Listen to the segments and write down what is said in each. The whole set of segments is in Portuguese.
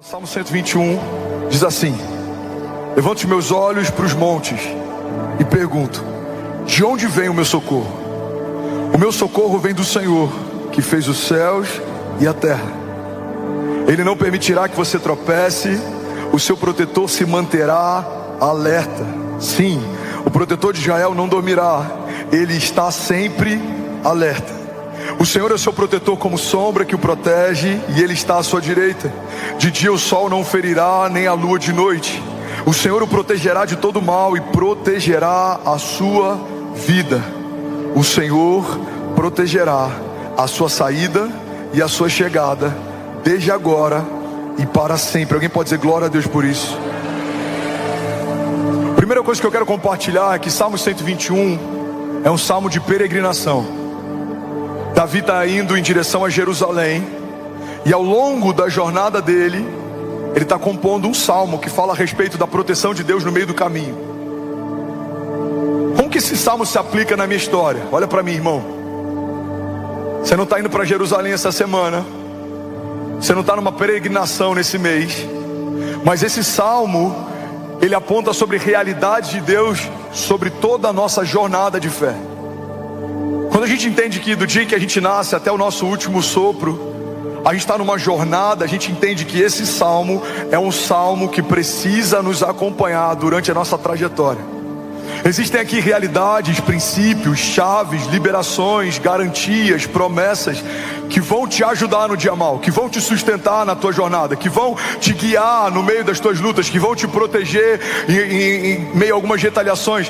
Salmo 121 diz assim: levanto os meus olhos para os montes e pergunto: de onde vem o meu socorro? O meu socorro vem do Senhor, que fez os céus e a terra. Ele não permitirá que você tropece, o seu protetor se manterá alerta. Sim, o protetor de Israel não dormirá, ele está sempre alerta. O Senhor é o seu protetor como sombra que o protege, e Ele está à sua direita. De dia o sol não o ferirá, nem a lua de noite. O Senhor o protegerá de todo mal e protegerá a sua vida. O Senhor protegerá a sua saída e a sua chegada, desde agora e para sempre. Alguém pode dizer glória a Deus por isso? Primeira coisa que eu quero compartilhar é que Salmo 121 é um salmo de peregrinação. Davi está indo em direção a Jerusalém, e ao longo da jornada dele, ele está compondo um salmo que fala a respeito da proteção de Deus no meio do caminho. Como que esse salmo se aplica na minha história? Olha para mim, irmão. Você não está indo para Jerusalém essa semana, você não está numa peregrinação nesse mês, mas esse salmo, ele aponta sobre realidades de Deus, sobre toda a nossa jornada de fé. Quando a gente entende que do dia que a gente nasce até o nosso último sopro, a gente está numa jornada, a gente entende que esse salmo é um salmo que precisa nos acompanhar durante a nossa trajetória. Existem aqui realidades, princípios, chaves, liberações, garantias, promessas que vão te ajudar no dia mal, que vão te sustentar na tua jornada, que vão te guiar no meio das tuas lutas, que vão te proteger em meio a algumas retaliações.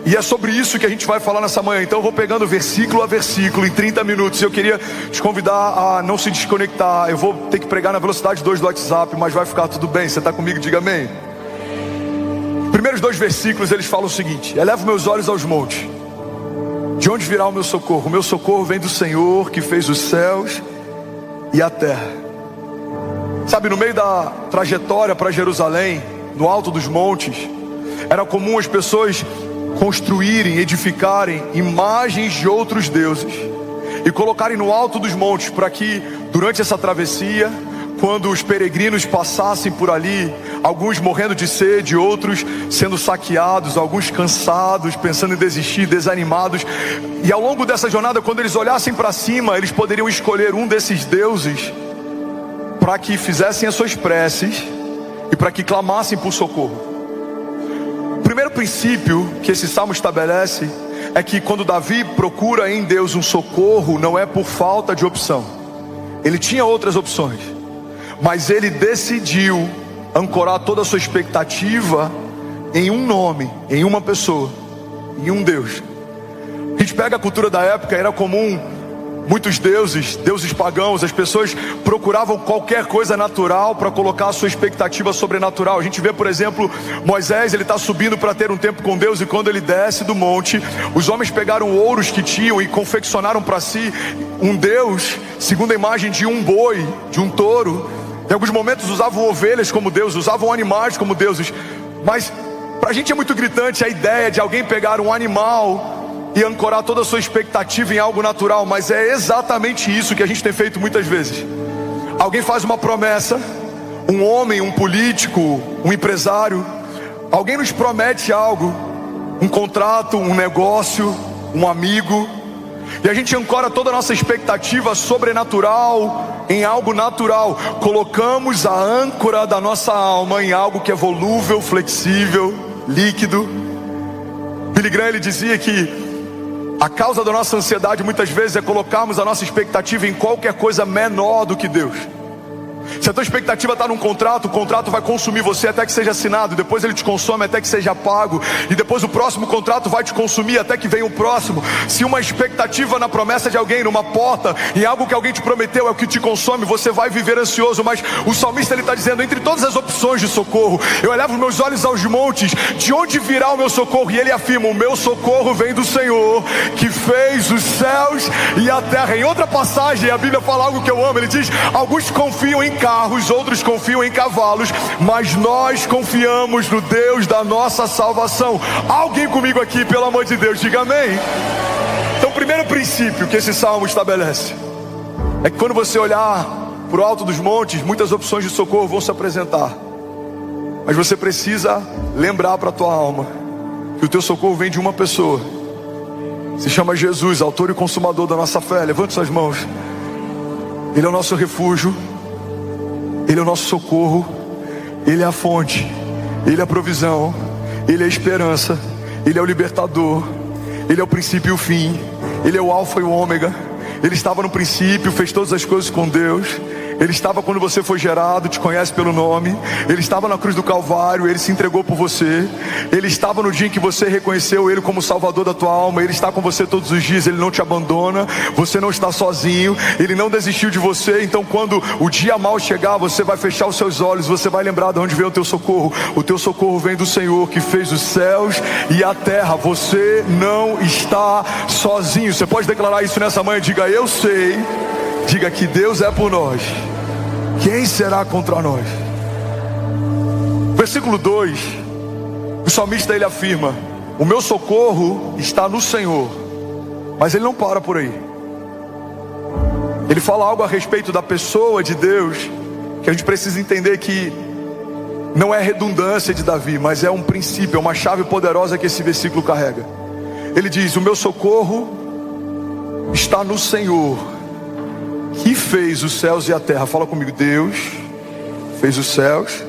E é sobre isso que a gente vai falar nessa manhã. Então eu vou pegando versículo a versículo em 30 minutos. Eu queria te convidar a não se desconectar. Eu vou ter que pregar na velocidade 2 do WhatsApp, mas vai ficar tudo bem. Você está comigo? Diga amém. Os primeiros 2 versículos eles falam o seguinte: elevo meus olhos aos montes, de onde virá o meu socorro? O meu socorro vem do Senhor, que fez os céus e a terra. Sabe, no meio da trajetória para Jerusalém, no alto dos montes, era comum as pessoas construírem, edificarem imagens de outros deuses e colocarem no alto dos montes, para que durante essa travessia, quando os peregrinos passassem por ali, alguns morrendo de sede, outros sendo saqueados, alguns cansados, pensando em desistir, desanimados, e ao longo dessa jornada, quando eles olhassem para cima, eles poderiam escolher um desses deuses para que fizessem as suas preces e para que clamassem por socorro. O primeiro princípio que esse salmo estabelece é que quando Davi procura em Deus um socorro, não é por falta de opção. Ele tinha outras opções, mas ele decidiu ancorar toda a sua expectativa em um nome, em uma pessoa, em um Deus. A gente pega a cultura da época, era comum muitos deuses pagãos, as pessoas procuravam qualquer coisa natural para colocar a sua expectativa sobrenatural. A gente vê, por exemplo, Moisés, ele está subindo para ter um tempo com Deus, e quando ele desce do monte, os homens pegaram ouros que tinham e confeccionaram para si um Deus, segundo a imagem de um boi, de um touro. Em alguns momentos usavam ovelhas como Deus, usavam animais como deuses. Mas para a gente é muito gritante a ideia de alguém pegar um animal e ancorar toda a sua expectativa em algo natural. Mas é exatamente isso que a gente tem feito muitas vezes. Alguém faz uma promessa, um homem, um político, um empresário, alguém nos promete algo, um contrato, um negócio, um amigo, e a gente ancora toda a nossa expectativa sobrenatural em algo natural. Colocamos a âncora da nossa alma em algo que é volúvel, flexível, líquido. Billy Graham, ele dizia que a causa da nossa ansiedade muitas vezes é colocarmos a nossa expectativa em qualquer coisa menor do que Deus. Se a tua expectativa está num contrato, o contrato vai consumir você até que seja assinado, depois ele te consome até que seja pago, e depois o próximo contrato vai te consumir até que venha o próximo. Se uma expectativa na promessa de alguém, numa porta, em algo que alguém te prometeu é o que te consome, você vai viver ansioso. Mas o salmista, ele está dizendo: entre todas as opções de socorro, eu elevo meus olhos aos montes, de onde virá o meu socorro? E ele afirma: o meu socorro vem do Senhor, que fez os céus e a terra. Em outra passagem, a Bíblia fala algo que eu amo. Ele diz: alguns confiam em carros, outros confiam em cavalos, mas nós confiamos no Deus da nossa salvação. Alguém comigo aqui, pelo amor de Deus, diga amém. Então o primeiro princípio que esse salmo estabelece é que quando você olhar pro alto dos montes, muitas opções de socorro vão se apresentar. Mas você precisa lembrar para a tua alma que o teu socorro vem de uma pessoa. Se chama Jesus, autor e consumador da nossa fé. Levante suas mãos. Ele é o nosso refúgio, Ele é o nosso socorro, Ele é a fonte, Ele é a provisão, Ele é a esperança, Ele é o libertador, Ele é o princípio e o fim, Ele é o alfa e o ômega. Ele estava no princípio, fez todas as coisas com Deus. Ele estava quando você foi gerado, te conhece pelo nome. Ele estava na cruz do Calvário, Ele se entregou por você. Ele estava no dia em que você reconheceu Ele como Salvador da tua alma. Ele está com você todos os dias, Ele não te abandona. Você não está sozinho, Ele não desistiu de você. Então quando o dia mau chegar, você vai fechar os seus olhos, você vai lembrar de onde vem o teu socorro. O teu socorro vem do Senhor, que fez os céus e a terra. Você não está sozinho. Você pode declarar isso nessa manhã? Diga: eu sei. Diga que Deus é por nós. Quem será contra nós? Versículo 2, o salmista ele afirma: o meu socorro está no Senhor. Mas ele não para por aí. Ele fala algo a respeito da pessoa de Deus, que a gente precisa entender que não é redundância de Davi, mas é um princípio, é uma chave poderosa que esse versículo carrega. Ele diz: o meu socorro está no Senhor, que fez os céus e a terra. Fala comigo: Deus fez os céus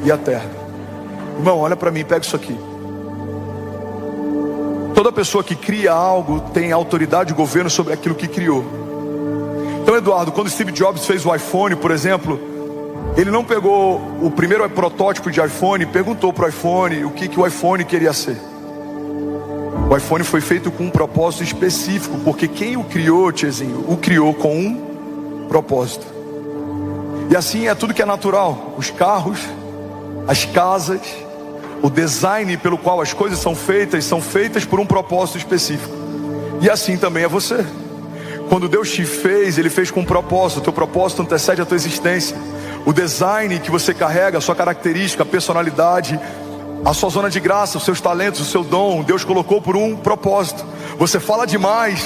e a terra. Irmão, olha para mim, pega isso aqui. Toda pessoa que cria algo tem autoridade e governo sobre aquilo que criou. Então, Eduardo, quando Steve Jobs fez o iPhone, por exemplo, ele não pegou o primeiro protótipo de iPhone e perguntou para o iPhone o que o iPhone queria ser. O iPhone foi feito com um propósito específico, porque quem o criou, tiozinho, o criou com um propósito. E assim é tudo que é natural. Os carros, as casas, o design pelo qual as coisas são feitas por um propósito específico. E assim também é você. Quando Deus te fez, Ele fez com um propósito. O teu propósito antecede a tua existência. O design que você carrega, a sua característica, a personalidade, a sua zona de graça, os seus talentos, o seu dom, Deus colocou por um propósito. Você fala demais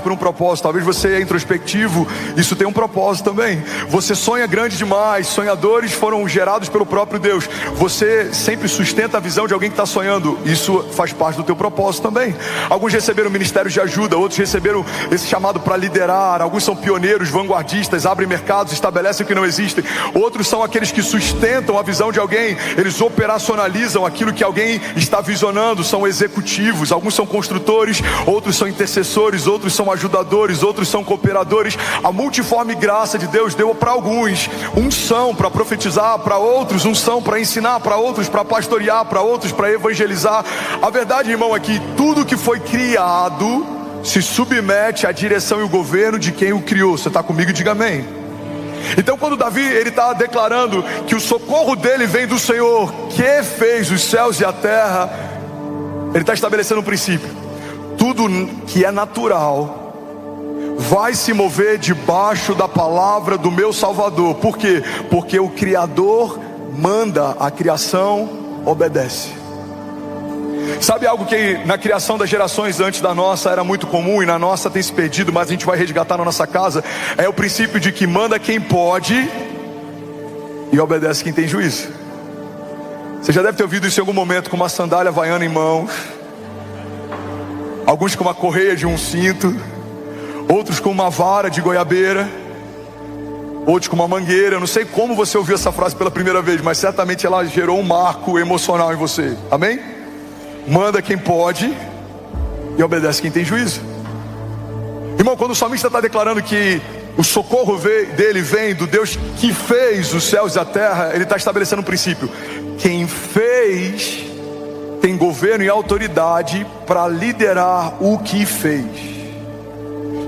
por um propósito. Talvez você é introspectivo, isso tem um propósito também. Você sonha grande demais, sonhadores foram gerados pelo próprio Deus. Você sempre sustenta a visão de alguém que está sonhando, isso faz parte do teu propósito também. Alguns receberam ministérios de ajuda, outros receberam esse chamado para liderar. Alguns são pioneiros, vanguardistas, abrem mercados, estabelecem o que não existem. Outros são aqueles que sustentam a visão de alguém, eles operacionalizam aquilo que alguém está visionando, são executivos. Alguns são construtores, outros são intercessores, outros são ajudadores, outros são cooperadores. A multiforme graça de Deus deu para alguns unção para profetizar, para outros unção para ensinar, para outros para pastorear, para outros para evangelizar. A verdade, irmão, é que tudo que foi criado se submete à direção e o governo de quem o criou. Você está comigo? Diga amém. Então quando Davi ele está declarando que o socorro dele vem do Senhor, que fez os céus e a terra, ele está estabelecendo um princípio: tudo que é natural vai se mover debaixo da palavra do meu Salvador. Por quê? Porque o Criador manda, a criação obedece. Sabe algo que na criação das gerações antes da nossa era muito comum, e na nossa tem se perdido, mas a gente vai resgatar na nossa casa? É o princípio de que manda quem pode e obedece quem tem juízo. Você já deve ter ouvido isso em algum momento, com uma sandália havaiana em mãos, alguns com uma correia de um cinto, outros com uma vara de goiabeira, outros com uma mangueira. Eu não sei como você ouviu essa frase pela primeira vez, mas certamente ela gerou um marco emocional em você. Amém? Manda quem pode e obedece quem tem juízo. Irmão, quando o salmista está declarando que o socorro dele vem do Deus que fez os céus e a terra, ele está estabelecendo um princípio: quem fez tem governo e autoridade para liderar o que fez.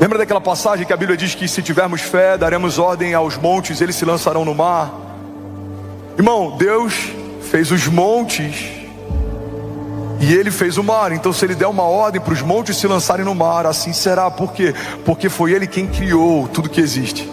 Lembra daquela passagem que a Bíblia diz que se tivermos fé, daremos ordem aos montes, eles se lançarão no mar? Irmão, Deus fez os montes e Ele fez o mar. Então se Ele der uma ordem para os montes se lançarem no mar, assim será. Por quê? Porque foi Ele quem criou tudo que existe.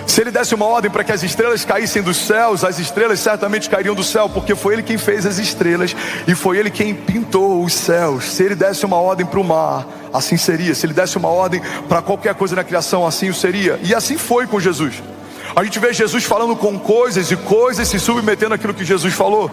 Se Ele desse uma ordem para que as estrelas caíssem dos céus, as estrelas certamente cairiam do céu, porque foi Ele quem fez as estrelas e foi Ele quem pintou os céus. Se Ele desse uma ordem para o mar, assim seria. Se Ele desse uma ordem para qualquer coisa na criação, assim o seria. E assim foi com Jesus. A gente vê Jesus falando com coisas e coisas se submetendo àquilo que Jesus falou.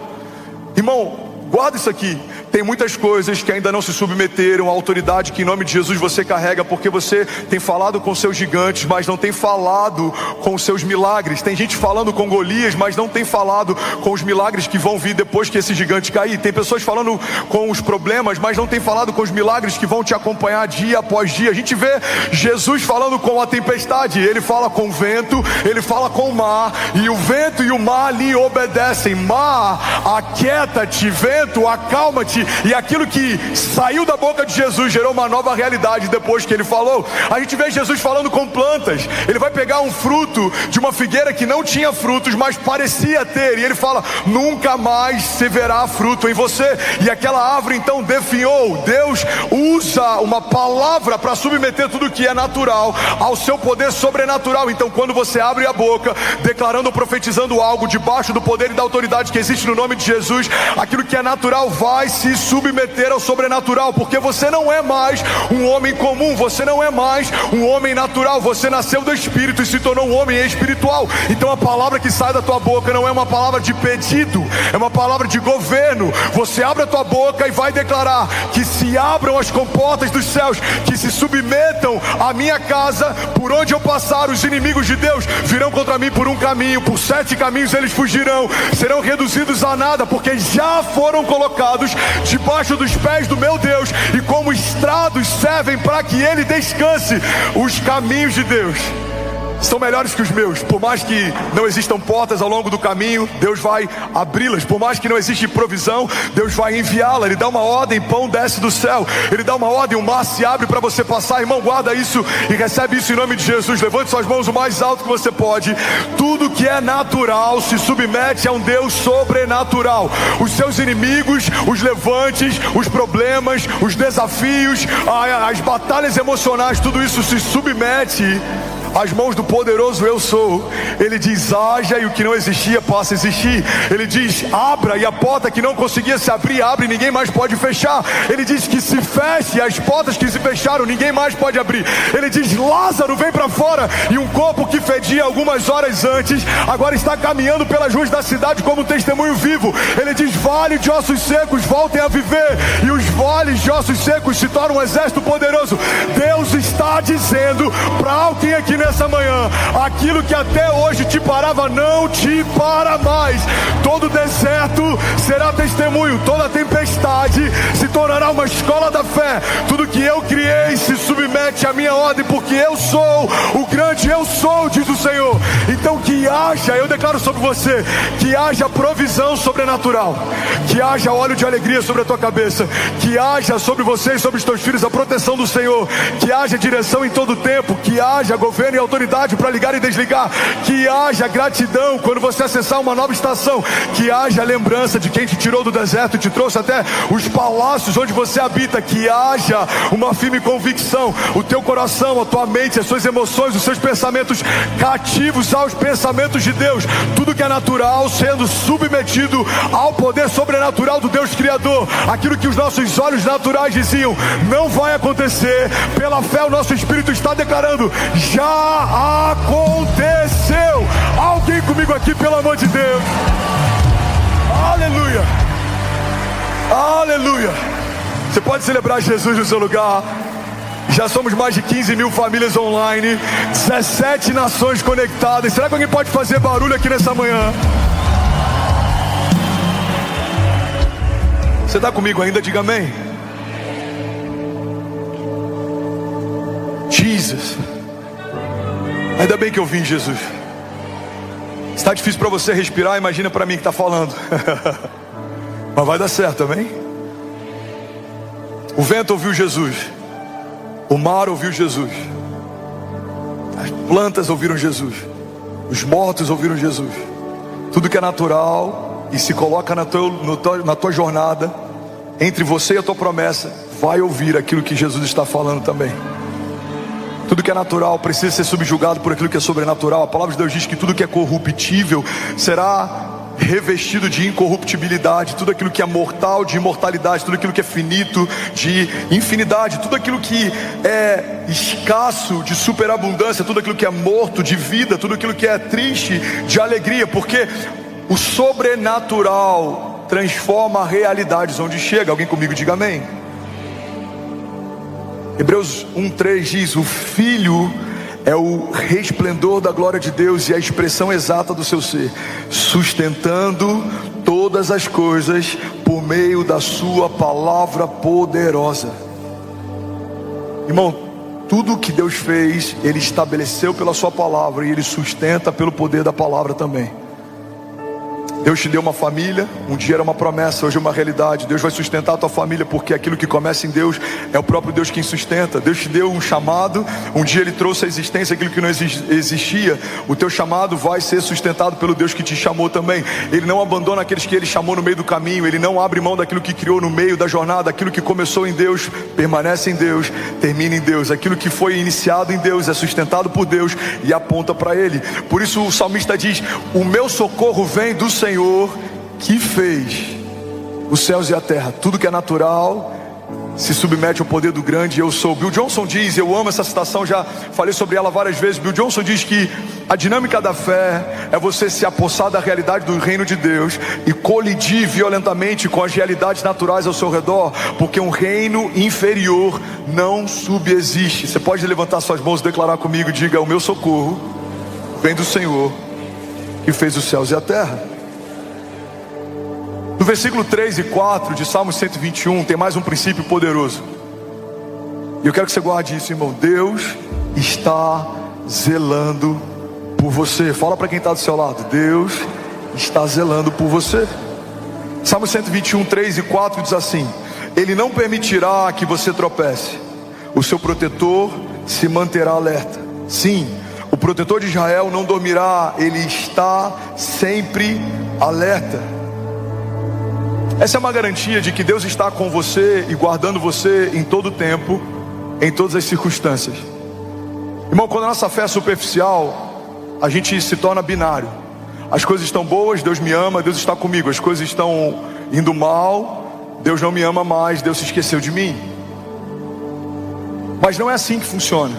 Irmão, guarda isso aqui. Tem muitas coisas que ainda não se submeteram à autoridade que em nome de Jesus você carrega, porque você tem falado com seus gigantes, mas não tem falado com os seus milagres. Tem gente falando com Golias, mas não tem falado com os milagres que vão vir depois que esse gigante cair. Tem pessoas falando com os problemas, mas não tem falado com os milagres que vão te acompanhar dia após dia. A gente vê Jesus falando com a tempestade. Ele fala com o vento, ele fala com o mar, e o vento e o mar lhe obedecem. Mar, aquieta-te, vento, acalma-te. E aquilo que saiu da boca de Jesus gerou uma nova realidade depois que ele falou. A gente vê Jesus falando com plantas. Ele vai pegar um fruto de uma figueira que não tinha frutos, mas parecia ter, e ele fala: nunca mais se verá fruto em você. E aquela árvore então definhou. Deus usa uma palavra para submeter tudo que é natural ao seu poder sobrenatural. Então quando você abre a boca declarando ou profetizando algo debaixo do poder e da autoridade que existe no nome de Jesus, aquilo que é natural vai se submeter ao sobrenatural, porque você não é mais um homem comum, você não é mais um homem natural, você nasceu do Espírito e se tornou um homem espiritual. Então a palavra que sai da tua boca não é uma palavra de pedido, é uma palavra de governo. Você abre a tua boca e vai declarar que se abram as comportas dos céus, que se submetam à minha casa. Por onde eu passar, os inimigos de Deus virão contra mim por um caminho, por 7 caminhos eles fugirão, serão reduzidos a nada, porque já foram colocados debaixo dos pés do meu Deus, e como estrados servem para que ele descanse. Os caminhos de Deus são melhores que os meus. Por mais que não existam portas ao longo do caminho, Deus vai abri-las. Por mais que não exista provisão, Deus vai enviá-la. Ele dá uma ordem, pão desce do céu. Ele dá uma ordem, o mar se abre para você passar. Irmão, guarda isso e recebe isso em nome de Jesus. Levante suas mãos o mais alto que você pode. Tudo que é natural se submete a um Deus sobrenatural. Os seus inimigos, os levantes, os problemas, os desafios, as batalhas emocionais, tudo isso se submete as mãos do poderoso eu sou. Ele diz: haja, e o que não existia passa a existir. Ele diz: abra, e a porta que não conseguia se abrir, abre, e ninguém mais pode fechar. Ele diz que se feche, e as portas que se fecharam, ninguém mais pode abrir. Ele diz: Lázaro, vem para fora. E um corpo que fedia algumas horas antes, agora está caminhando pelas ruas da cidade como testemunho vivo. Ele diz: vale de ossos secos, voltem a viver. E os vales de ossos secos se tornam um exército poderoso. Deus está dizendo para alguém aqui nessa manhã: aquilo que até hoje te parava não te para mais. Todo deserto será testemunho, toda tempestade se tornará uma escola da fé. Tudo que eu criei se submete à minha ordem, porque eu sou o grande eu sou, diz o Senhor. Então que haja, eu declaro sobre você, que haja provisão sobrenatural, que haja óleo de alegria sobre a tua cabeça, que haja sobre você e sobre os teus filhos a proteção do Senhor, que haja direção em todo o tempo, que haja governo e autoridade para ligar e desligar, que haja gratidão quando você acessar uma nova estação, que haja lembrança de quem te tirou do deserto e te trouxe até os palácios onde você habita, que haja uma firme convicção, o teu coração, a tua mente, as suas emoções, os seus pensamentos cativos aos pensamentos de Deus. Tudo que é natural sendo submetido ao poder sobrenatural do Deus Criador. Aquilo que os nossos olhos naturais diziam não vai acontecer, pela fé o nosso espírito está declarando: já aconteceu. Alguém comigo aqui, pelo amor de Deus. Aleluia, aleluia. Você pode celebrar Jesus no seu lugar. Já somos mais de 15 mil famílias online, 17 nações conectadas. Será que alguém pode fazer barulho aqui nessa manhã? Você está comigo ainda? Diga amém. Jesus. Ainda bem que eu vim, Jesus. Está difícil para você respirar, imagina para mim que está falando. Mas vai dar certo, amém? O vento ouviu Jesus, o mar ouviu Jesus, as plantas ouviram Jesus, os mortos ouviram Jesus. Tudo que é natural e se coloca na tua jornada, entre você e a tua promessa, vai ouvir aquilo que Jesus está falando também. Tudo que é natural precisa ser subjugado por aquilo que é sobrenatural. A palavra de Deus diz que tudo que é corruptível será revestido de incorruptibilidade, tudo aquilo que é mortal de imortalidade, tudo aquilo que é finito de infinidade, tudo aquilo que é escasso de superabundância, tudo aquilo que é morto de vida, tudo aquilo que é triste de alegria, porque o sobrenatural transforma realidades onde chega. Alguém comigo diga amém. Hebreus 1:3 diz: o Filho é o resplendor da glória de Deus e a expressão exata do seu ser, sustentando todas as coisas por meio da sua palavra poderosa. Irmão, tudo que Deus fez, Ele estabeleceu pela sua palavra, e Ele sustenta pelo poder da palavra também. Deus te deu uma família, um dia era uma promessa, hoje é uma realidade. Deus vai sustentar a tua família, porque aquilo que começa em Deus é o próprio Deus quem sustenta. Deus te deu um chamado, um dia Ele trouxe à existência aquilo que não existia. O teu chamado vai ser sustentado pelo Deus que te chamou também. Ele não abandona aqueles que Ele chamou no meio do caminho. Ele não abre mão daquilo que criou no meio da jornada. Aquilo que começou em Deus, permanece em Deus, termina em Deus. Aquilo que foi iniciado em Deus, é sustentado por Deus e aponta para Ele. Por isso o salmista diz: o meu socorro vem do Senhor, que fez os céus e a terra. Tudo que é natural se submete ao poder do grande eu sou. Bill Johnson diz, eu amo essa citação, já falei sobre ela várias vezes. Bill Johnson diz que a dinâmica da fé é você se apossar da realidade do reino de Deus e colidir violentamente com as realidades naturais ao seu redor, porque um reino inferior não subexiste. Você pode levantar suas mãos e declarar comigo, diga: o meu socorro vem do Senhor, que fez os céus e a terra. No versículo 3 e 4 de Salmo 121 tem mais um princípio poderoso, e eu quero que você guarde isso, irmão. Deus está zelando por você. Fala para quem está do seu lado: Deus está zelando por você. Salmo 121, 3 e 4 diz assim: Ele não permitirá que você tropece, o seu protetor se manterá alerta. Sim, o protetor de Israel não dormirá, ele está sempre alerta. Essa é uma garantia de que Deus está com você e guardando você em todo o tempo, em todas as circunstâncias. Irmão, quando a nossa fé é superficial, a gente se torna binário. As coisas estão boas, Deus me ama, Deus está comigo. As coisas estão indo mal, Deus não me ama mais, Deus se esqueceu de mim. Mas não é assim que funciona.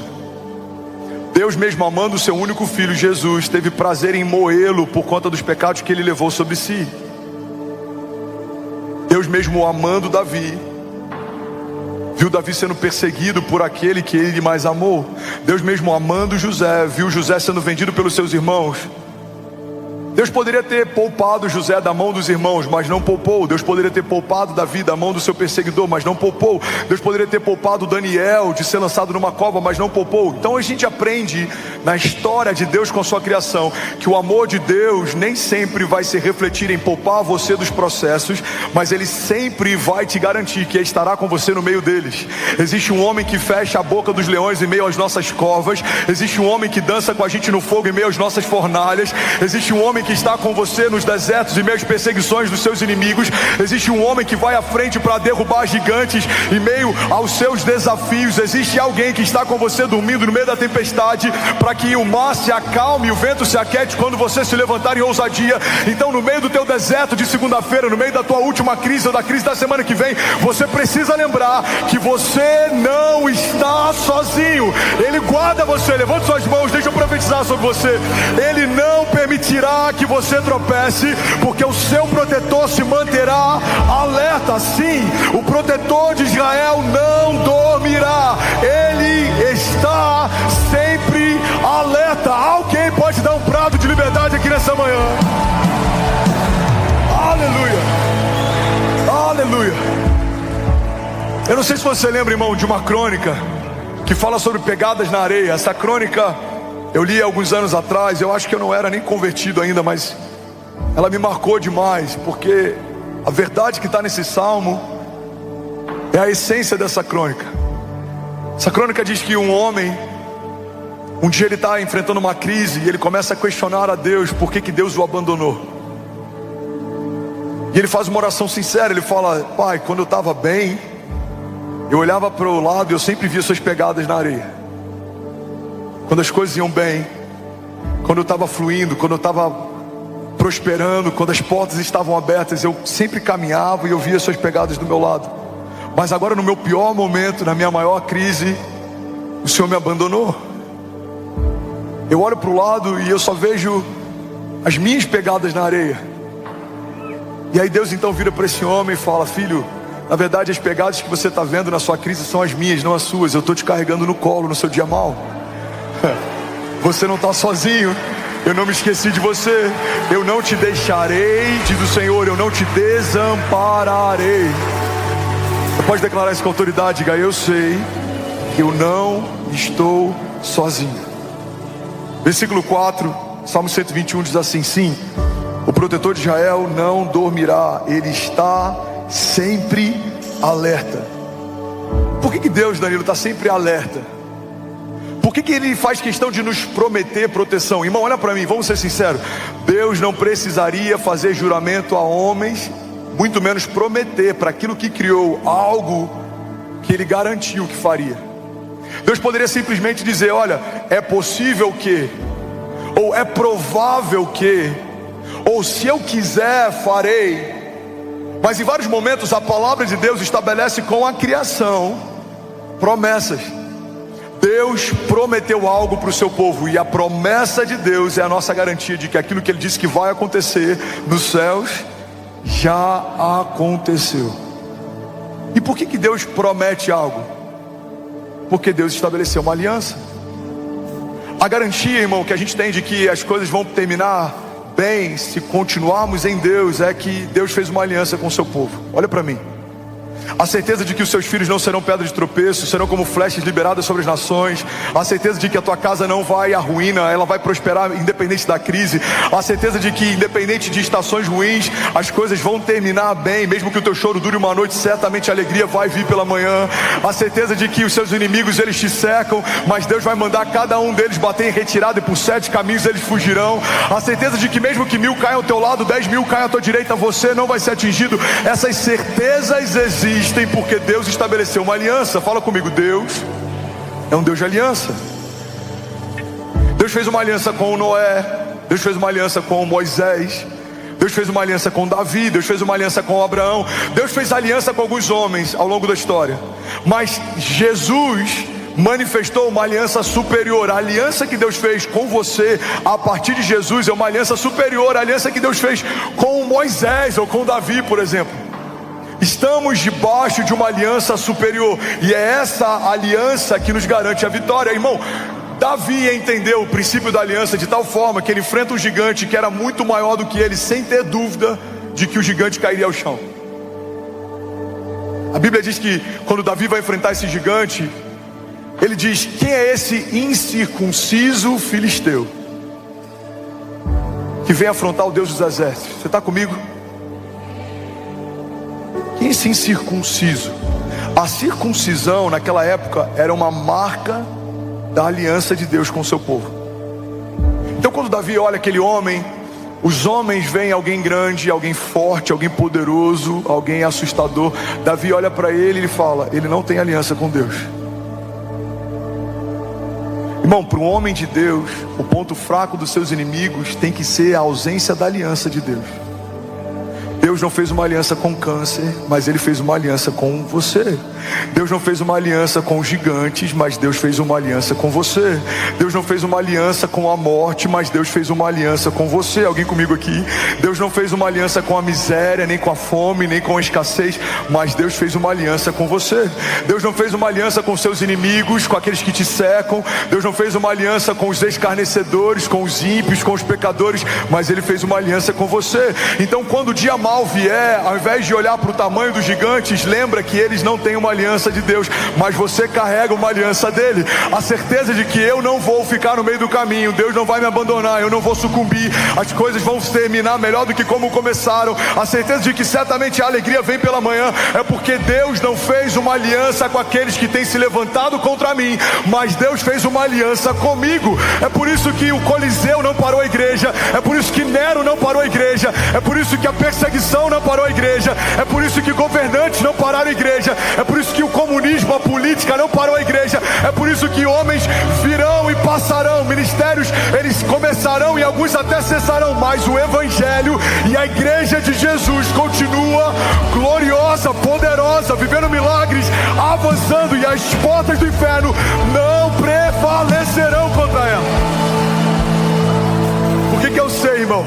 Deus, mesmo amando o seu único filho Jesus, teve prazer em moê-lo por conta dos pecados que ele levou sobre si. Deus, mesmo amando Davi, viu Davi sendo perseguido por aquele que ele mais amou. Deus, mesmo amando José, viu José sendo vendido pelos seus irmãos. Deus poderia ter poupado José da mão dos irmãos, mas não poupou. Deus poderia ter poupado Davi da mão do seu perseguidor, mas não poupou. Deus poderia ter poupado Daniel de ser lançado numa cova, mas não poupou. Então a gente aprende na história de Deus com a sua criação que o amor de Deus nem sempre vai se refletir em poupar você dos processos, mas Ele sempre vai te garantir que Ele estará com você no meio deles. Existe um homem que fecha a boca dos leões em meio às nossas covas. Existe um homem que dança com a gente no fogo em meio às nossas fornalhas. Existe um homem que está com você nos desertos e meio às perseguições dos seus inimigos. Existe um homem que vai à frente para derrubar gigantes em meio aos seus desafios. Existe alguém que está com você dormindo no meio da tempestade, para que o mar se acalme e o vento se aquete quando você se levantar em ousadia. Então, no meio do teu deserto de segunda-feira, no meio da tua última crise ou da crise da semana que vem, você precisa lembrar que você não está sozinho. Ele guarda você. Levante suas mãos, deixa eu profetizar sobre você. Ele não permitirá que você tropece, porque o seu protetor se manterá alerta. Sim, o protetor de Israel não dormirá, ele está sempre alerta. Alguém pode dar um brado de liberdade aqui nessa manhã? Aleluia, aleluia. Eu não sei se você lembra, irmão, de uma crônica que fala sobre pegadas na areia. Essa crônica eu li alguns anos atrás. Eu acho que eu não era nem convertido ainda, mas ela me marcou demais, porque a verdade que está nesse salmo é a essência dessa crônica. Essa crônica diz que um homem, um dia ele está enfrentando uma crise e ele começa a questionar a Deus por que Deus o abandonou. E ele faz uma oração sincera. Ele fala: Pai, quando eu estava bem, eu olhava para o lado e eu sempre via suas pegadas na areia. Quando as coisas iam bem, quando eu estava fluindo, quando eu estava prosperando, quando as portas estavam abertas, eu sempre caminhava e eu via suas pegadas do meu lado. Mas agora, no meu pior momento, na minha maior crise, o Senhor me abandonou. Eu olho para o lado e eu só vejo as minhas pegadas na areia. E aí Deus então vira para esse homem e fala: filho, na verdade as pegadas que você está vendo na sua crise são as minhas, não as suas. Eu estou te carregando no colo no seu dia mal. Você não está sozinho. Eu não me esqueci de você. Eu não te deixarei, diz o Senhor, eu não te desampararei. Você pode declarar isso com autoridade? Diga: eu sei que eu não estou sozinho. Versículo 4, Salmo 121 diz assim: sim, o protetor de Israel não dormirá, ele está sempre alerta. Por que Deus, Danilo, está sempre alerta? Por que ele faz questão de nos prometer proteção? Irmão, olha para mim, vamos ser sinceros. Deus não precisaria fazer juramento a homens, muito menos prometer para aquilo que criou algo que ele garantiu que faria. Deus poderia simplesmente dizer: olha, é possível que, ou é provável que, ou se eu quiser farei. Mas em vários momentos a palavra de Deus estabelece com a criação promessas. Deus prometeu algo para o seu povo, e a promessa de Deus é a nossa garantia de que aquilo que Ele disse que vai acontecer nos céus já aconteceu. E por que Deus promete algo? Porque Deus estabeleceu uma aliança. A garantia, irmão, que a gente tem de que as coisas vão terminar bem se continuarmos em Deus é que Deus fez uma aliança com o seu povo. Olha para mim. A certeza de que os seus filhos não serão pedra de tropeço, serão como flechas liberadas sobre as nações. A certeza de que a tua casa não vai à ruína, ela vai prosperar independente da crise. A certeza de que independente de estações ruins, as coisas vão terminar bem. Mesmo que o teu choro dure uma noite, certamente a alegria vai vir pela manhã. A certeza de que os seus inimigos, eles te cercam, mas Deus vai mandar cada um deles bater em retirada, e por 7 caminhos eles fugirão. A certeza de que mesmo que 1000 caiam ao teu lado, 10.000 caiam à tua direita, você não vai ser atingido. Essas certezas existem porque Deus estabeleceu uma aliança. Fala comigo: Deus é um Deus de aliança. Deus fez uma aliança com Noé, Deus fez uma aliança com Moisés, Deus fez uma aliança com Davi, Deus fez uma aliança com Abraão, Deus fez aliança com alguns homens ao longo da história. Mas Jesus manifestou uma aliança superior. A aliança que Deus fez com você a partir de Jesus é uma aliança superior à aliança que Deus fez com Moisés ou com Davi, por exemplo. Estamos debaixo de uma aliança superior, e é essa aliança que nos garante a vitória. Irmão, Davi entendeu o princípio da aliança de tal forma que ele enfrenta um gigante que era muito maior do que ele, sem ter dúvida de que o gigante cairia ao chão. A Bíblia diz que quando Davi vai enfrentar esse gigante, ele diz: quem é esse incircunciso filisteu que vem afrontar o Deus dos exércitos? Você está comigo? Quem é esse incircunciso? A circuncisão naquela época era uma marca da aliança de Deus com o seu povo. Então quando Davi olha aquele homem, os homens veem alguém grande, alguém forte, alguém poderoso, alguém assustador. Davi olha para ele e ele fala: ele não tem aliança com Deus. Irmão, para um homem de Deus, o ponto fraco dos seus inimigos tem que ser a ausência da aliança de Deus. Deus não fez uma aliança com câncer, mas Ele fez uma aliança com você. Deus não fez uma aliança com gigantes, mas Deus fez uma aliança com você. Deus não fez uma aliança com a morte, mas Deus fez uma aliança com você. Alguém comigo aqui? Deus não fez uma aliança com a miséria, nem com a fome, nem com a escassez, mas Deus fez uma aliança com você. Deus não fez uma aliança com seus inimigos, com aqueles que te cercam. Deus não fez uma aliança com os escarnecedores, com os ímpios, com os pecadores, mas Ele fez uma aliança com você. Então quando o dia mal vier, ao invés de olhar para o tamanho dos gigantes, lembra que eles não têm uma aliança de Deus, mas você carrega uma aliança dele. A certeza de que eu não vou ficar no meio do caminho, Deus não vai me abandonar, eu não vou sucumbir, as coisas vão terminar melhor do que como começaram. A certeza de que certamente a alegria vem pela manhã, é porque Deus não fez uma aliança com aqueles que têm se levantado contra mim, mas Deus fez uma aliança comigo. É por isso que o Coliseu não parou a igreja, é por isso que Nero não parou a igreja, é por isso que a perseguição corrupção não parou a igreja, é por isso que governantes não pararam a igreja, é por isso que o comunismo, a política não parou a igreja, é por isso que homens virão e passarão, ministérios eles começarão e alguns até cessarão, mas o evangelho e a igreja de Jesus continua gloriosa, poderosa, vivendo milagres, avançando, e as portas do inferno não prevalecerão contra ela. Por que eu sei, irmão,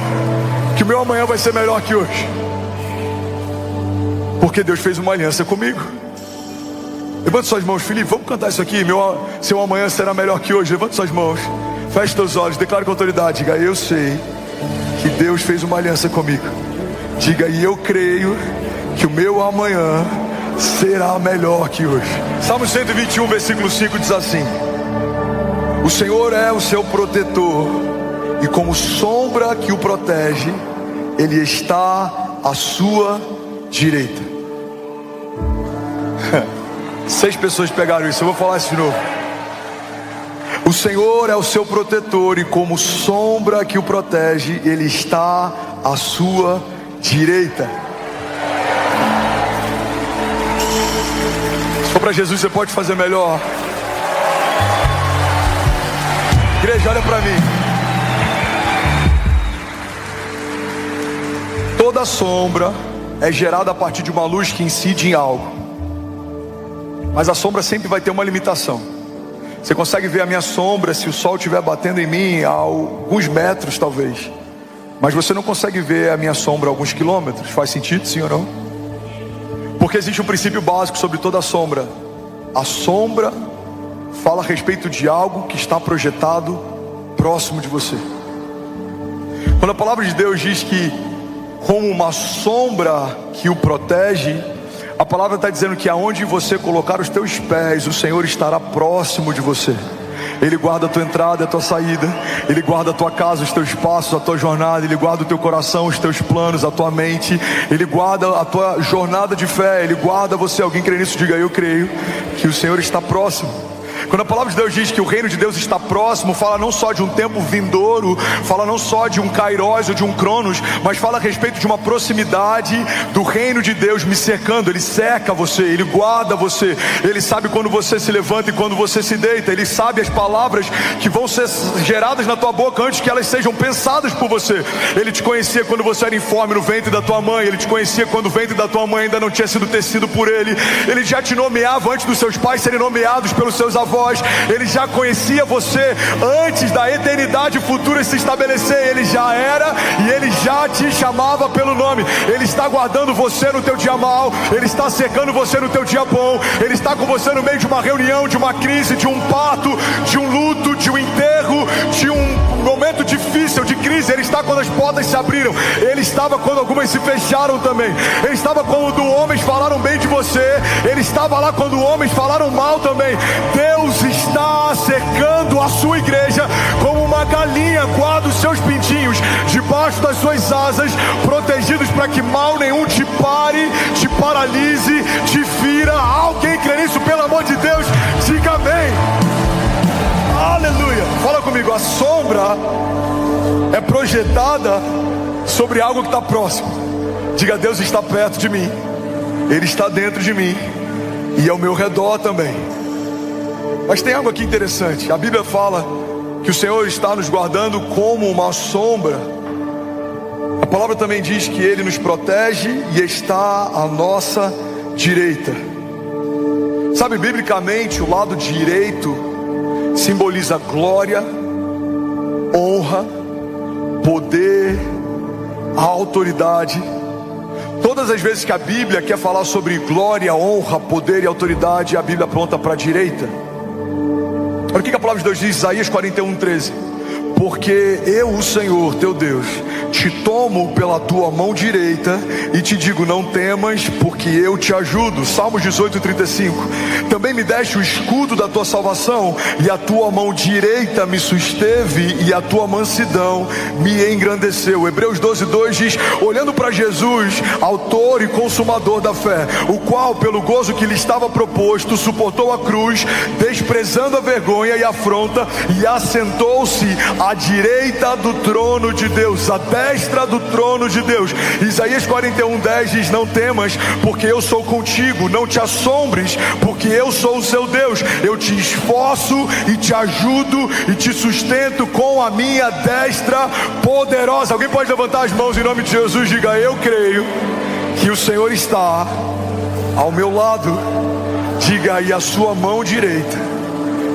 que o meu amanhã vai ser melhor que hoje? Porque Deus fez uma aliança comigo. Levante suas mãos, Felipe, vamos cantar isso aqui. Seu amanhã será melhor que hoje. Levante suas mãos, feche seus olhos, declare com autoridade. Diga: eu sei que Deus fez uma aliança comigo. Diga: e eu creio que o meu amanhã será melhor que hoje. Salmo 121, versículo 5 diz assim: o Senhor é o seu protetor, e como sombra que o protege, Ele está à sua direita. 6 pessoas pegaram isso, eu vou falar isso de novo. O Senhor é o seu protetor, e como sombra que o protege, Ele está à sua direita. Se for para Jesus, você pode fazer melhor. Igreja, olha para mim. Toda sombra é gerada a partir de uma luz que incide em algo. Mas a sombra sempre vai ter uma limitação. Você consegue ver a minha sombra se o sol estiver batendo em mim a alguns metros talvez, mas você não consegue ver a minha sombra a alguns quilômetros. Faz sentido, sim ou não? Porque existe um princípio básico sobre toda sombra. A sombra fala a respeito de algo que está projetado próximo de você. Quando a palavra de Deus diz que como uma sombra que o protege, a palavra está dizendo que aonde você colocar os teus pés, o Senhor estará próximo de você. Ele guarda a tua entrada e a tua saída. Ele guarda a tua casa, os teus passos, a tua jornada. Ele guarda o teu coração, os teus planos, a tua mente. Ele guarda a tua jornada de fé. Ele guarda você. Alguém crê nisso? Diga: eu creio que o Senhor está próximo. Quando a palavra de Deus diz que o reino de Deus está próximo, fala não só de um tempo vindouro, fala não só de um Kairos ou de um Cronos, mas fala a respeito de uma proximidade do reino de Deus me cercando. Ele cerca você, Ele guarda você, Ele sabe quando você se levanta e quando você se deita. Ele sabe as palavras que vão ser geradas na tua boca antes que elas sejam pensadas por você. Ele te conhecia quando você era informe no ventre da tua mãe. Ele te conhecia quando o ventre da tua mãe ainda não tinha sido tecido por Ele. Ele já te nomeava antes dos seus pais serem nomeados pelos seus avós. Ele já conhecia você antes da eternidade futura se estabelecer. Ele já era e Ele já te chamava pelo nome. Ele está guardando você no teu dia mau. Ele está cercando você no teu dia bom. Ele está com você no meio de uma reunião, de uma crise, de um parto, de um luto, de um enterro, de um momento difícil, de crise. Ele está quando as portas se abriram. Ele estava quando algumas se fecharam também. Ele estava quando homens falaram bem de você. Ele estava lá quando homens falaram mal também. Deus está cercando a sua igreja como uma galinha guarda os seus pintinhos debaixo das suas asas, protegidos para que mal nenhum te pare, te paralise, te fira. Alguém crê nisso? Pelo amor de Deus, diga amém. Aleluia. Fala comigo. A sombra é projetada sobre algo que está próximo. Diga: Deus está perto de mim, Ele está dentro de mim e ao meu redor também. Mas tem algo aqui interessante. A Bíblia fala que o Senhor está nos guardando como uma sombra. A palavra também diz que Ele nos protege e está à nossa direita. Sabe, biblicamente, o lado direito simboliza glória, honra, poder, autoridade. Todas as vezes que a Bíblia quer falar sobre glória, honra, poder e autoridade, a Bíblia aponta para a direita. Olha o que a palavra de Deus diz, Isaías 41:13. Porque eu, o Senhor teu Deus, te tomo pela tua mão direita e te digo: não temas, porque eu te ajudo. Salmos 18:35. Também me deste o escudo da tua salvação, e a tua mão direita me susteve, e a tua mansidão me engrandeceu. Hebreus 12:2 diz: olhando para Jesus, autor e consumador da fé, o qual pelo gozo que lhe estava proposto suportou a cruz, desprezando a vergonha e a afronta, e assentou-se à direita do trono de Deus. A destra do trono de Deus. Isaías 41:10 diz: não temas, porque eu sou contigo, não te assombres, porque eu sou o seu Deus. Eu te esforço e te ajudo e te sustento com a minha destra poderosa. Alguém pode levantar as mãos em nome de Jesus? Diga: eu creio que o Senhor está ao meu lado. Diga aí a sua mão direita.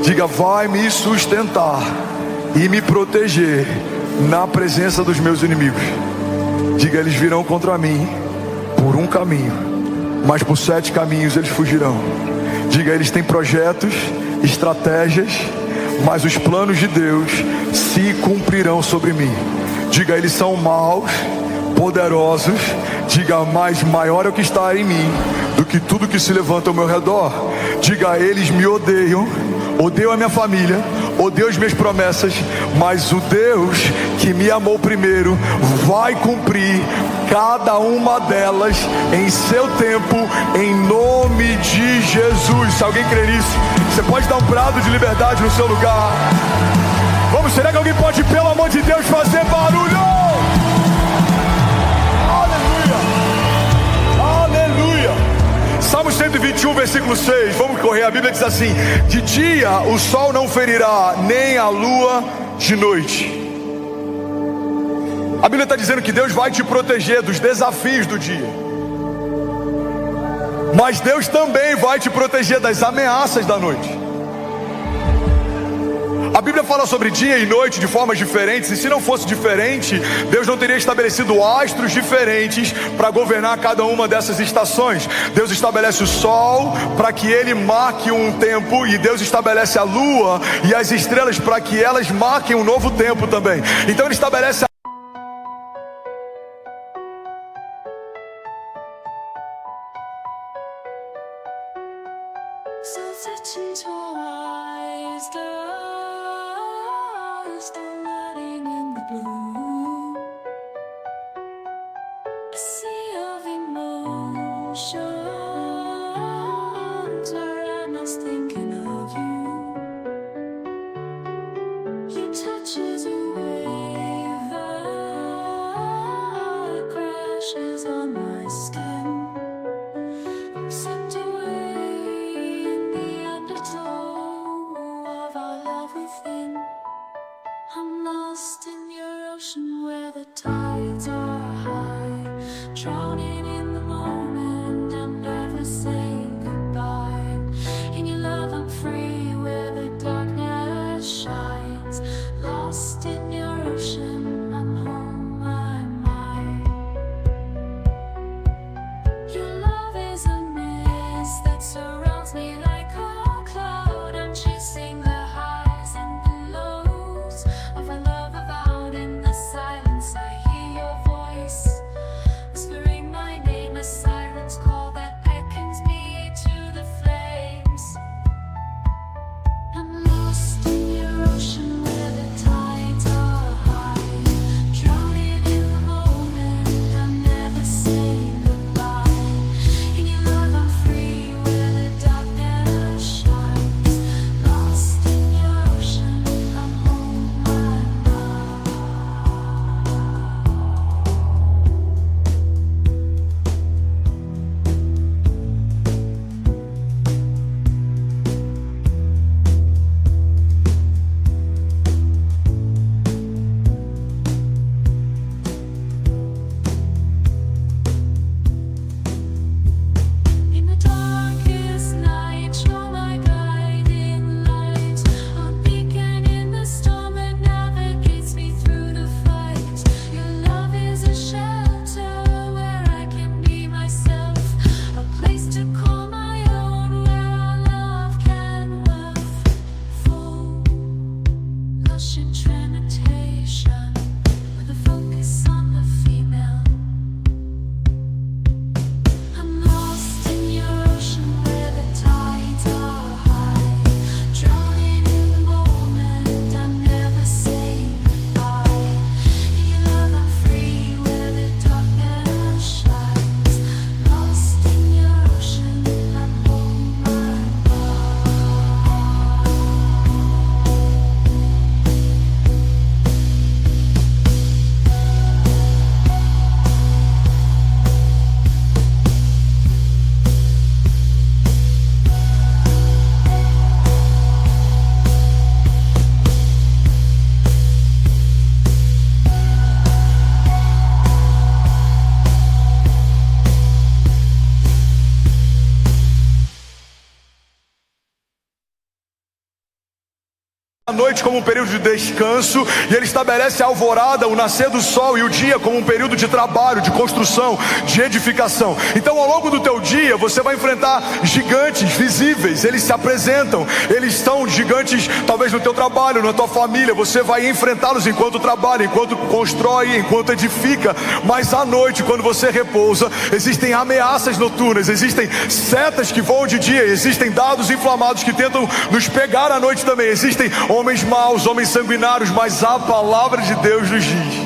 Diga: vai me sustentar e me proteger na presença dos meus inimigos. Diga: eles virão contra mim por um caminho, mas por 7 caminhos eles fugirão. Diga: eles têm projetos, estratégias, mas os planos de Deus se cumprirão sobre mim. Diga: eles são maus, poderosos. Diga: mas maior é o que está em mim do que tudo que se levanta ao meu redor. Diga: eles me odeiam, odeiam a minha família, odeiam as minhas promessas, mas o Deus que me amou primeiro vai cumprir cada uma delas em seu tempo, em nome de Jesus. Se alguém crer nisso, você pode dar um brado de liberdade no seu lugar. Vamos, será que alguém pode, pelo amor de Deus, fazer barulho? Salmo 121, versículo 6, vamos correr, a Bíblia diz assim: de dia o sol não ferirá, nem a lua de noite. A Bíblia está dizendo que Deus vai te proteger dos desafios do dia, mas Deus também vai te proteger das ameaças da noite. A Bíblia fala sobre dia e noite de formas diferentes, e se não fosse diferente, Deus não teria estabelecido astros diferentes para governar cada uma dessas estações. Deus estabelece o sol para que ele marque um tempo, e Deus estabelece a lua e as estrelas para que elas marquem um novo tempo também. Então ele estabelece whispering my name, a silence call that beckons me. a noite como um período de descanso, e Ele estabelece a alvorada, o nascer do sol, e o dia como um período de trabalho, de construção, de edificação. Então ao longo do teu dia você vai enfrentar gigantes visíveis, eles se apresentam, eles estão gigantes talvez no teu trabalho, na tua família. Você vai enfrentá-los enquanto trabalha, enquanto constrói, enquanto edifica. Mas à noite, quando você repousa, existem ameaças noturnas, existem setas que voam de dia, existem dados inflamados que tentam nos pegar à noite também, existem homens maus, homens sanguinários. Mas a palavra de Deus nos diz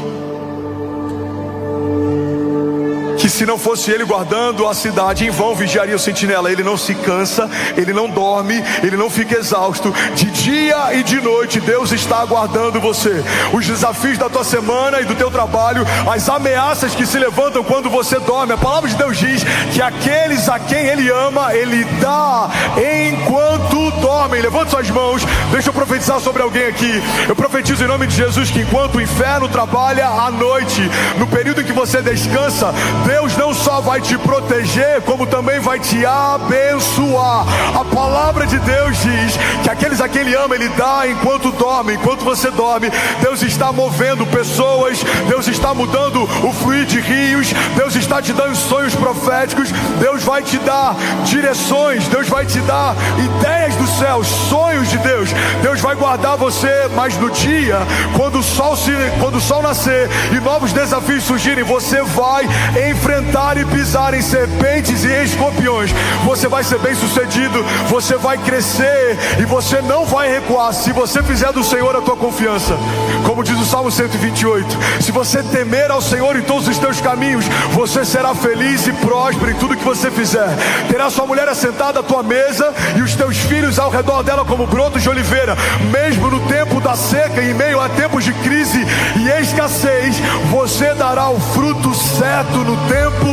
que se não fosse Ele guardando a cidade, em vão vigiaria o sentinela. Ele não se cansa, Ele não dorme, Ele não fica exausto. De dia e de noite Deus está aguardando você. Os desafios da tua semana e do teu trabalho, as ameaças que se levantam quando você dorme. A palavra de Deus diz que aqueles a quem Ele ama, Ele dá enquanto dormem. Levante suas mãos, deixa eu profetizar sobre alguém aqui. Eu profetizo em nome de Jesus que enquanto o inferno trabalha à noite, no período em que você descansa, Deus não só vai te proteger, como também vai te abençoar. A palavra de Deus diz que aqueles a quem Ele ama, Ele dá enquanto dorme. Enquanto você dorme, Deus está movendo pessoas, Deus está mudando o fluir de rios, Deus está te dando sonhos proféticos, Deus vai te dar direções, Deus vai te dar ideias do céu, sonhos de Deus. Deus vai guardar você, mas no dia, quando o sol nascer e novos desafios surgirem, você vai enfrentar e pisar em serpentes e escorpiões. Você vai ser bem sucedido, você vai crescer e você não vai recuar, se você fizer do Senhor a tua confiança. Como diz o Salmo 128, se você temer ao Senhor em todos os teus caminhos, você será feliz e próspero em tudo que você fizer. Terá sua mulher assentada à tua mesa e os teus filhos ao redor dela como brotos de oliveira. Mesmo no tempo da seca, em meio a tempos de crise e escassez, você dará o fruto certo no tempo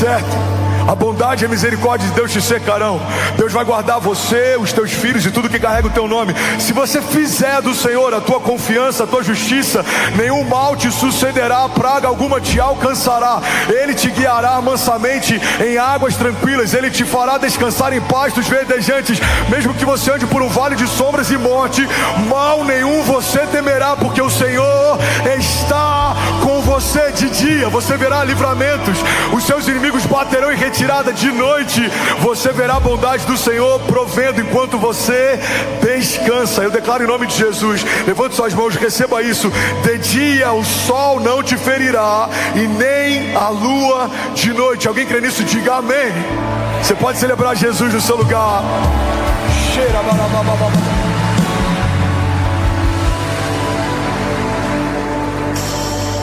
certo. A bondade e a misericórdia de Deus te cercarão. Deus vai guardar você, os teus filhos e tudo que carrega o teu nome. Se você fizer do Senhor a tua confiança, a tua justiça, nenhum mal te sucederá, praga alguma te alcançará. Ele te guiará mansamente em águas tranquilas, Ele te fará descansar em pastos verdejantes. Mesmo que você ande por um vale de sombras e morte, mal nenhum você temerá, porque o Senhor está com você. De dia você verá livramentos, os seus inimigos baterão em retirada. De noite você verá a bondade do Senhor provendo enquanto você descansa. Eu declaro em nome de Jesus, levante suas mãos, receba isso. De dia o sol não te ferirá e nem a lua de noite. Alguém crê nisso? Diga amém. Você pode celebrar Jesus no seu lugar.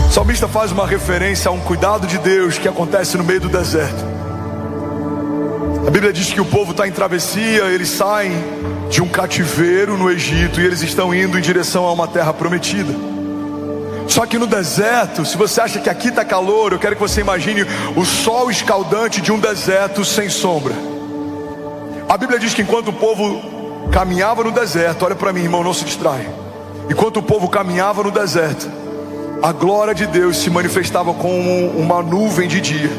O salmista faz uma referência a um cuidado de Deus que acontece no meio do deserto. A Bíblia diz que o povo está em travessia, eles saem de um cativeiro no Egito e eles estão indo em direção a uma terra prometida. Só que no deserto, se você acha que aqui está calor, eu quero que você imagine o sol escaldante de um deserto sem sombra. A Bíblia diz que enquanto o povo caminhava no deserto, olha para mim, irmão, não se distrai. Enquanto o povo caminhava no deserto, a glória de Deus se manifestava como uma nuvem de dia.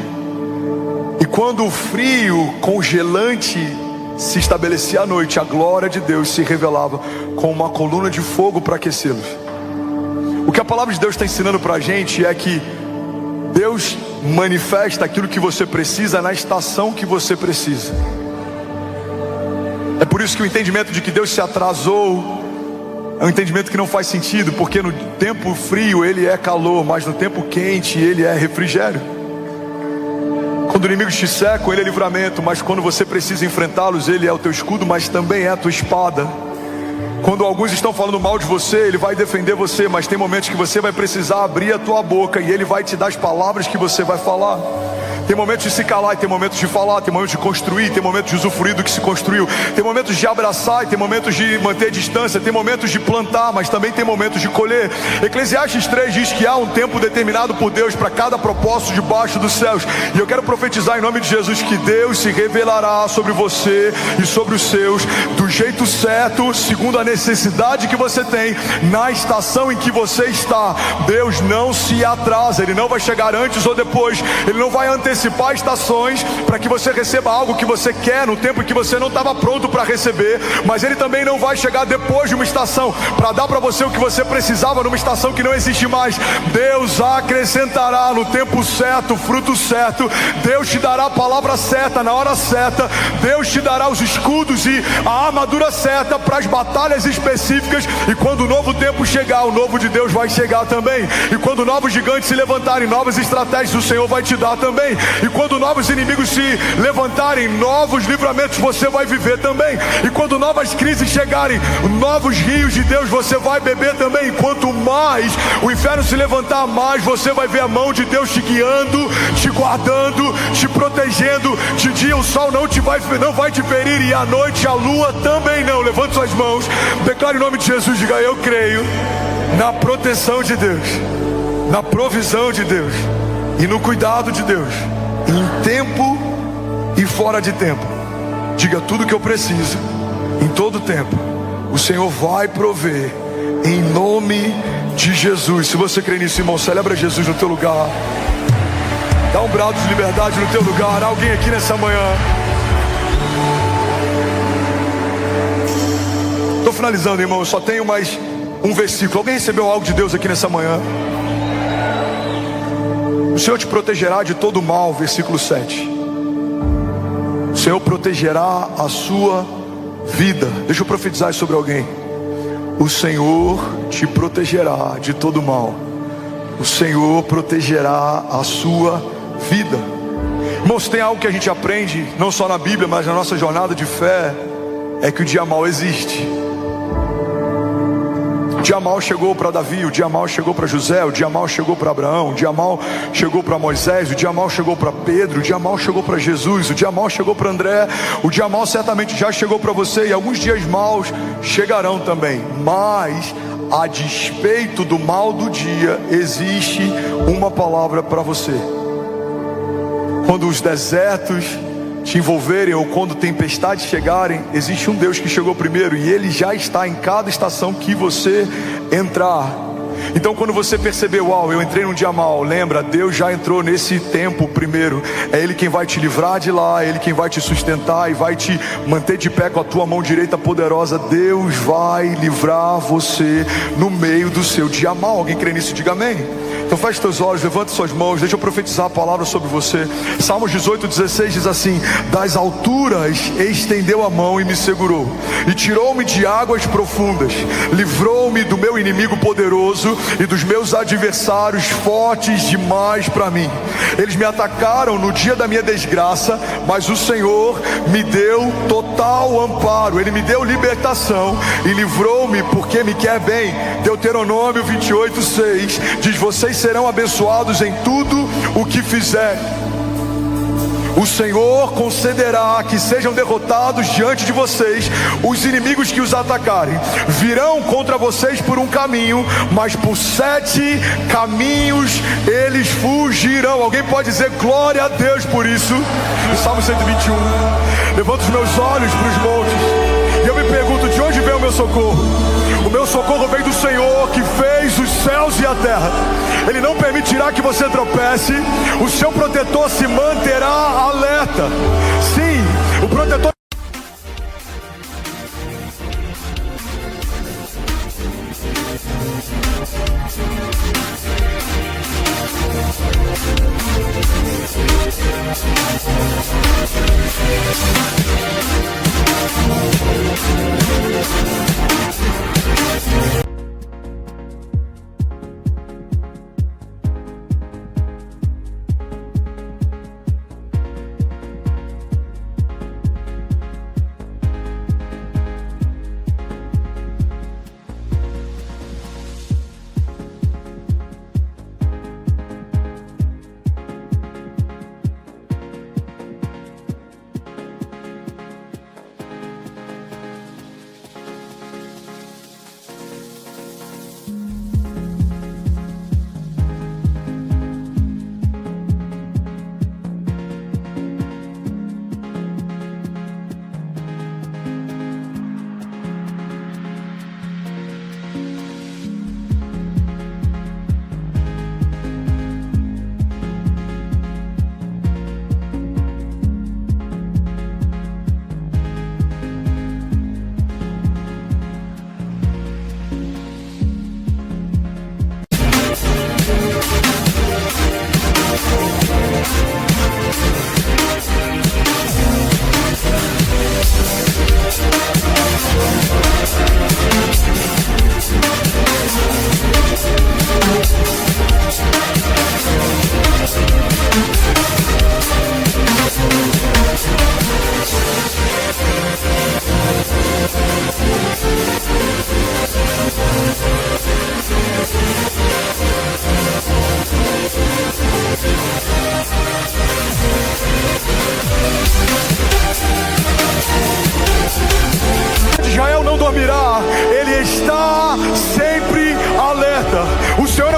E quando o frio congelante se estabelecia à noite, a glória de Deus se revelava com uma coluna de fogo para aquecê-los. O que a palavra de Deus está ensinando para a gente é que Deus manifesta aquilo que você precisa na estação que você precisa. É por isso que o entendimento de que Deus se atrasou é um entendimento que não faz sentido, porque no tempo frio Ele é calor, mas no tempo quente Ele é refrigério. Quando inimigos te cercam, Ele é livramento, mas quando você precisa enfrentá-los, Ele é o teu escudo, mas também é a tua espada. Quando alguns estão falando mal de você, Ele vai defender você, mas tem momentos que você vai precisar abrir a tua boca e Ele vai te dar as palavras que você vai falar. Tem momentos de se calar e tem momentos de falar, tem momentos de construir, tem momentos de usufruir do que se construiu, tem momentos de abraçar e tem momentos de manter distância, tem momentos de plantar, mas também tem momentos de colher. Eclesiastes 3 diz que há um tempo determinado por Deus para cada propósito debaixo dos céus. E eu quero profetizar em nome de Jesus que Deus se revelará sobre você e sobre os seus do jeito certo, segundo a necessidade que você tem, na estação em que você está. Deus não se atrasa, Ele não vai chegar antes ou depois, Ele não vai antecipar, antecipar estações para que você receba algo que você quer no tempo que você não estava pronto para receber, mas Ele também não vai chegar depois de uma estação para dar para você o que você precisava numa estação que não existe mais. Deus acrescentará no tempo certo, o fruto certo. Deus te dará a palavra certa na hora certa. Deus te dará os escudos e a armadura certa para as batalhas específicas. E quando o novo tempo chegar, o novo de Deus vai chegar também. E quando novos gigantes se levantarem, novas estratégias o Senhor vai te dar também. E quando novos inimigos se levantarem, novos livramentos você vai viver também. E quando novas crises chegarem, novos rios de Deus você vai beber também. E quanto mais o inferno se levantar, mais você vai ver a mão de Deus te guiando, te guardando, te protegendo. De dia o sol não vai te ferir, e à noite a lua também não. Levante suas mãos, declare o nome de Jesus, diga: eu creio na proteção de Deus, na provisão de Deus e no cuidado de Deus, em tempo e fora de tempo. Diga: tudo que eu preciso, em todo tempo, o Senhor vai prover, em nome de Jesus. Se você crê nisso, irmão, celebra Jesus no teu lugar. Dá um brado de liberdade no teu lugar. Alguém aqui nessa manhã. Estou finalizando, irmão, eu só tenho mais um versículo. Alguém recebeu algo de Deus aqui nessa manhã? O Senhor te protegerá de todo mal, versículo 7. O Senhor protegerá a sua vida. Deixa eu profetizar sobre alguém. O Senhor te protegerá de todo mal. O Senhor protegerá a sua vida. Irmãos, tem algo que a gente aprende, não só na Bíblia, mas na nossa jornada de fé, é que o dia mau existe. O dia mau chegou para Davi, o dia mau chegou para José, o dia mau chegou para Abraão, o dia mau chegou para Moisés, o dia mau chegou para Pedro, o dia mau chegou para Jesus, o dia mau chegou para André, o dia mau certamente já chegou para você, e alguns dias maus chegarão também. Mas a despeito do mal do dia, existe uma palavra para você. Quando os desertos te envolverem, ou quando tempestades chegarem, existe um Deus que chegou primeiro, e Ele já está em cada estação que você entrar. Então quando você perceber: uau, eu entrei num dia mau, lembra, Deus já entrou nesse tempo primeiro. É Ele quem vai te livrar de lá, é Ele quem vai te sustentar e vai te manter de pé com a tua mão direita poderosa. Deus vai livrar você no meio do seu dia mau. Alguém crê nisso? Diga amém. Então feche teus olhos, levante suas mãos, deixa eu profetizar a palavra sobre você. Salmos 18:16 diz assim: das alturas estendeu a mão e me segurou, e tirou-me de águas profundas, livrou-me do meu inimigo poderoso e dos meus adversários fortes demais para mim. Eles me atacaram no dia da minha desgraça, mas o Senhor me deu total amparo. Ele me deu libertação e livrou-me porque me quer bem. Deuteronômio 28:6 diz: vocês serão abençoados em tudo o que fizerem. O Senhor concederá que sejam derrotados diante de vocês os inimigos que os atacarem. Virão contra vocês por um caminho, mas por 7 caminhos eles fugirão. Alguém pode dizer glória a Deus por isso? No Salmo 121. Levanto os meus olhos para os montes e eu me pergunto: de onde vem o meu socorro? O meu socorro vem do Senhor, que fez os céus e a terra. Ele não permitirá que você tropece. O seu protetor se manterá alerta. Sim, o protetor.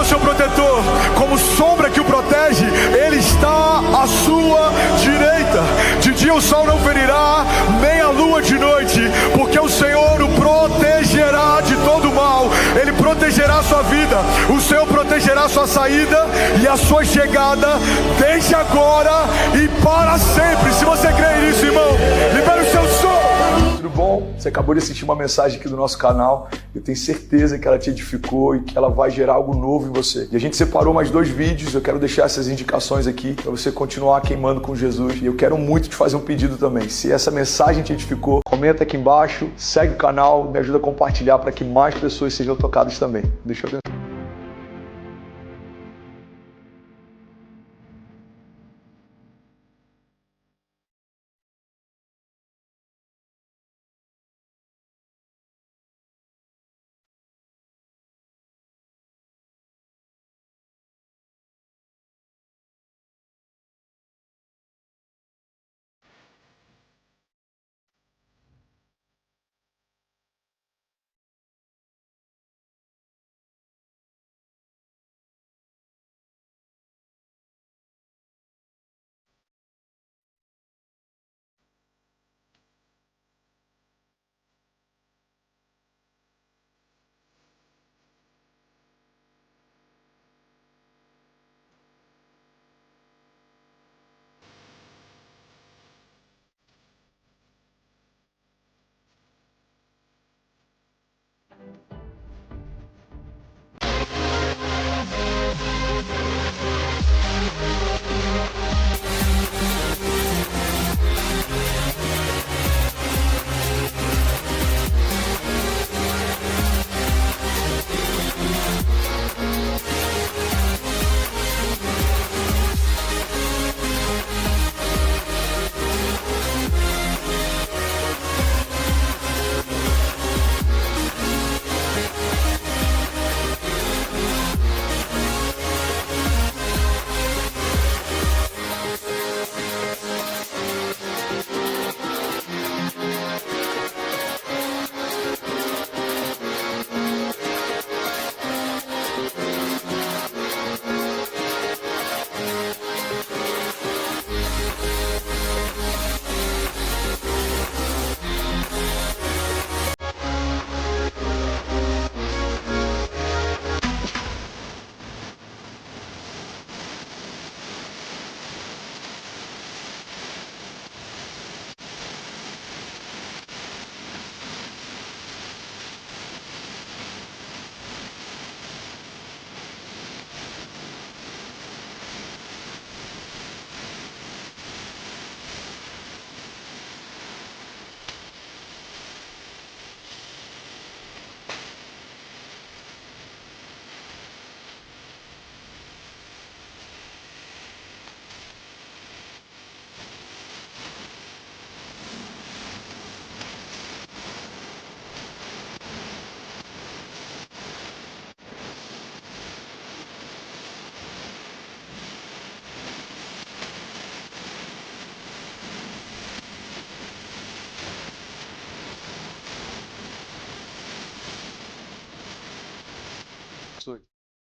o seu protetor, como sombra que o protege, Ele está à sua direita. De dia o sol não ferirá, nem a lua de noite, porque o Senhor o protegerá de todo mal. Ele protegerá a sua vida, o Senhor protegerá a sua saída e a sua chegada, desde agora e para sempre. Se você crê nisso, irmão, libere o seu som. Tudo bom? Você acabou de assistir uma mensagem aqui do nosso canal. Eu tenho certeza que ela te edificou e que ela vai gerar algo novo em você. E a gente separou mais 2 vídeos. Eu quero deixar essas indicações aqui para você continuar queimando com Jesus. E eu quero muito te fazer um pedido também. Se essa mensagem te edificou, comenta aqui embaixo, segue o canal, me ajuda a compartilhar para que mais pessoas sejam tocadas também. Deixa eu ver.